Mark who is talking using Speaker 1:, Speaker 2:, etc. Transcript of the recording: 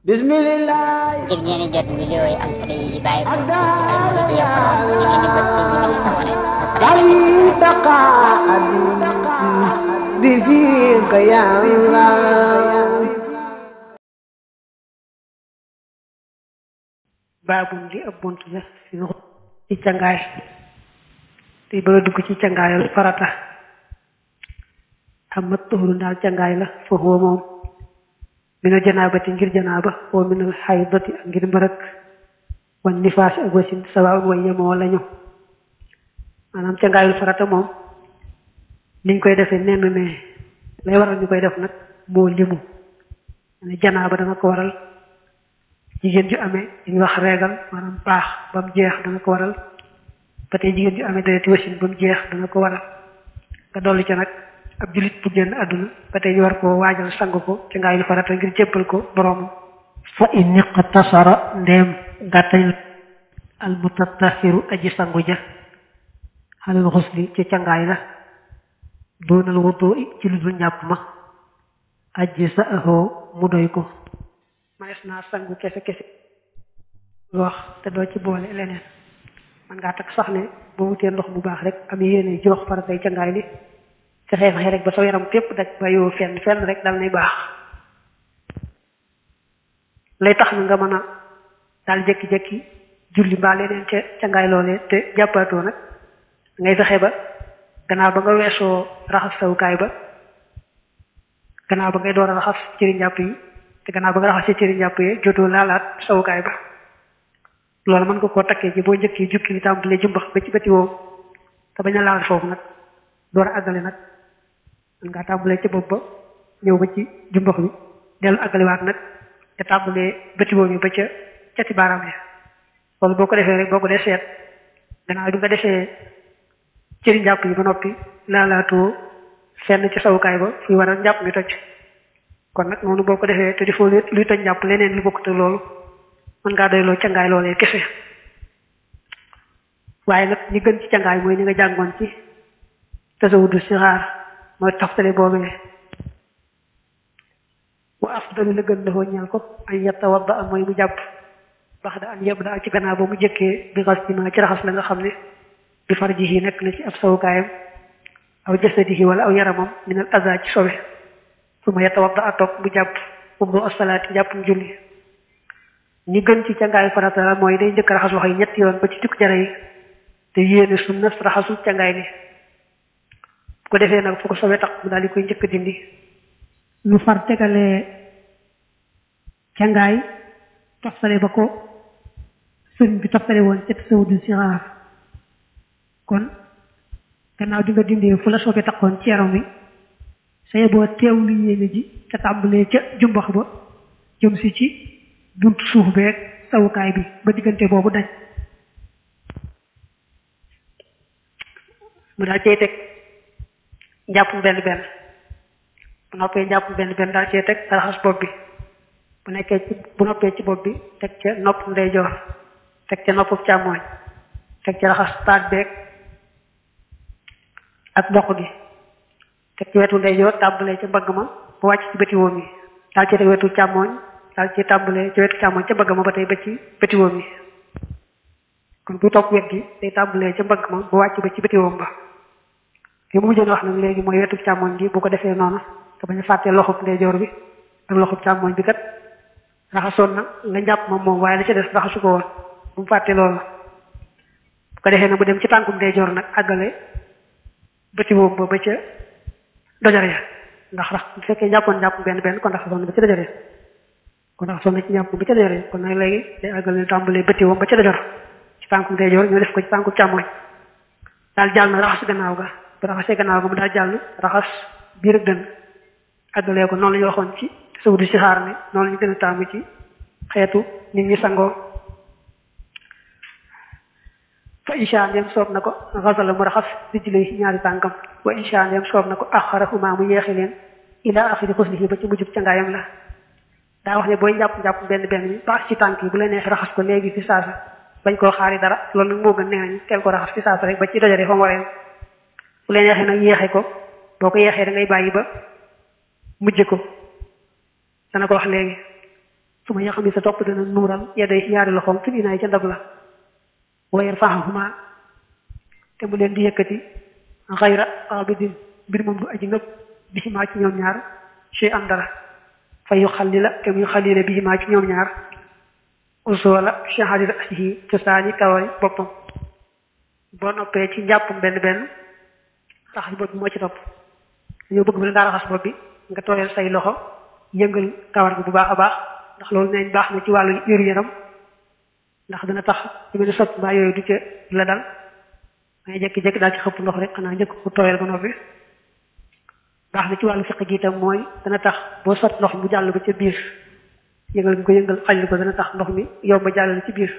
Speaker 1: Bismillah.
Speaker 2: ngir ngeen di jot vidéo yi am solo yi di bàyyi ko ci Al Mouridiyyah Pro da ngeen di bës fii ñu bind s'abonné ba pare
Speaker 1: Di fika ya Allah.
Speaker 3: baabum di ab bunt la ci cangaay te bëgg a dugg ci cangaayal farata am mat tuxuru daal cangaay la foofu moom minal janaabati ngir janaaba wa minal xaydati ak ngir mbërëk wan nifaas ak wasin sawaawun way yemoo lañu maanaam cangaayul farata moom niñ koy defee nenn ne lay waral ñu koy def nag moo limu ne janaaba dana ko waral jigéen ju amee ñu wax reegal maanaam baax ba mu jeex dana ko waral ba tey jigéen ju amee dereti wasin ba mu jeex dana ko waral nga dolli ca nag ab julit bu génn àdduna ba tey ñu war koo waajal sang ko ci ngaayul farata ngir jébbal ko boroomam fa in iqtasara ndeem gàttañ al mutatahiru aji sangu ja xalal xusli ci cangaay la doonal wudu ci lu dul njàpp ma aji sa ahoo mu doy ko manes naa sangu kese wax te doo ci boole leneen man ngaa takk sax ne boo wutee ndox bu baax rek am yéene jox faratay cangaay li fexee fexe rek ba sa yaram fépp daj ba yow fenn rek dal nay baax lay tax na nga mën a daal jekki-jekki julli mbaa leneen ca cangaay loolee te jàppaatoo nag ngay fexe ba gannaaw ba nga weesoo raxas sawukaay ba gannaaw ba ngay door a raxas cëri njàpp yi te gannaaw ba nga raxas ci cëri njàpp yi jotoo laalaat sawukaay ba loolu mën nga koo takkee ci boo njëkkee jukki ni tàmbalee jumbax ba ci bëti woo te bañ a laal foofu nag door a àggale nag man ngaa tàmbalee ca bopp ba ñëw ba ci jumbax bi dellu àggalewaat nag te tàmbalee bëti woo ñu ba ca cati baaraam ya loolu boo ko defee rek boo ko dee seet gannaaw bi nga defee cëri njàpp yi ba noppi laalaatoo fenn ci sawukaay ba fi war a njàpp mi toj kon nag noonu boo ko defee te defoo luy toj njàpp leneen lu bokkute loolu mën ngaa doyloo cangaay loolee kese waaye nag ñi gën ci cangaay mooy ni nga jàngoon ci tasawudu sixaar mooy taftale boobee wa afdalu la gën dafa ñeel ko an yatawadda am mooy mu jàpp bax da an yabda ak ci gannaaw ba mu jëkkee bi xas ci ma ci raxas la nga xam ne bi farjihi nekk na ci ab sawukaayam aw jasadihi wala aw yaramam minal aza ci sobe su ma yatawadda a toog mu jàpp ubbu asalaati jàppum julli ñi gën ci cangaay farata la mooy day njëkk raxas wax yi ñetti yoon ba ci tukk jara yi te yéene sunna raxasu cangaay li bu ko defee nag fu ko sobe tax mu daal di koy njëkk dindi lu far tegalee cangaay toftale ba ko sëriñ bi toftale woon ca tasawudu sixaar kon gannaaw di nga dindee fu la sobe taxoon ci yaram wi saye boo teewlu yéene ji te tàmbalee ca jumbax ba jëm si ci buntu suuf beeg sawukaay bi ba diggante boobu daj mu daal cey teg njàppum benn bu noppee njàppum benn daal cey teg raxas bopp bi bu noppee ci bopp bi teg ca nopp ndeyjoor teg ca nopp càmmooñ teg ca raxas taat beeg ak dox gi teg ci wetu ndeyjoor tàmbalee ca mbagg ma bu wàcc ci bëti woom yi daal ci teg wetu càmmooñ daal ci tàmbalee ci wetu càmmooñ ca mbagg ma ba tey ba ci bëti woom yi kon bu topp wet gi day tàmbalee ca mbagg ma bu wàcc ba ci bëti woom ba li mu mujjoon wax nag léegi mooy wetu càmmooñ gi bu ko defee noonu te bañ a fàttee loxub ndeyjoor bi ak loxub càmmooñ bi kat raxasoon na la njàpp moom waaye la ca des raxasu ko woon bu mu fàttee loolu bu ko defee nag mu dem ci tànkum ndeyjoor nag àggale bëti woom ba ca dojore ya ndax rax bu fekkee njàppoon njàpp benn kon raxasoon na ba ca dojore kon raxasoon na ci njàpp ba ca dojore kon nag léegi day àggale tàmbalee bëti woom ba ca dojor ci tànkum ndeyjoor ñu def ko ci tànkum càmmooñ daal jàll na raxas gannaaw ga bu raxasee gannaaw ga mu daal jàll raxas biir ak dënn àggalee ko noonu la ñu waxoon ci tasawudu sixaar ne noonu la ñu gën a taamu ci xeetu nit ñi sangoo fa insha ndem soob na ko xasala mu raxas rijlay ñaari tànkam wa insha ndem soob na ko axarahuma mu yeexe leen ila axiri xuslihi ba ci mujjub cangaayam la daa wax ne booy njàpp benn bi ba ci tànk yi bu la neex raxas ko léegi fi saasa bañ koo xaari dara loolu nag moo gën nee nañ teel ko raxas fi saasa rek ba ci dojore fa mu waree bu la neexee nag yeexe ko boo ko yeexee da ngay bàyyi ba mujj ko dana ko wax léegi su ma yaxam sa topp dana nuural yaday ñaari loxoom fi inaay ca ndab la wayar faxahuma te mu leen di yëkkati xayra abidin mbir moom du aji ngëpp bihimaa ci ñoom ñaar ci am dara fa yu xallila te muy xallila bihimaa ci ñoom ñaar usoola shahadira asihi cosaani kawari boppam boo noppee ci njàppum benn benn raxas bopp bi moo ci topp dañoo bëgg bu la daa raxas bopp bi nga tooyal say loxo yëngal kawar bi bu baax a baax ndax loolu neeñ baax na ci wàllu yëru yaram ndax dana tax ñu mel ne sopp mbaa yooyu du ca la dal may jékki-jékki daal ci xëpp ndox rek xanaa njëkk ko tooyal ba noppi baax na ci wàllu fiq gi itam mooy dana tax boo sot ndox mu jàll ba ca biir yëngal bi ko yëngal xajlu ko dana tax ndox mi yow ba jàllale ci biir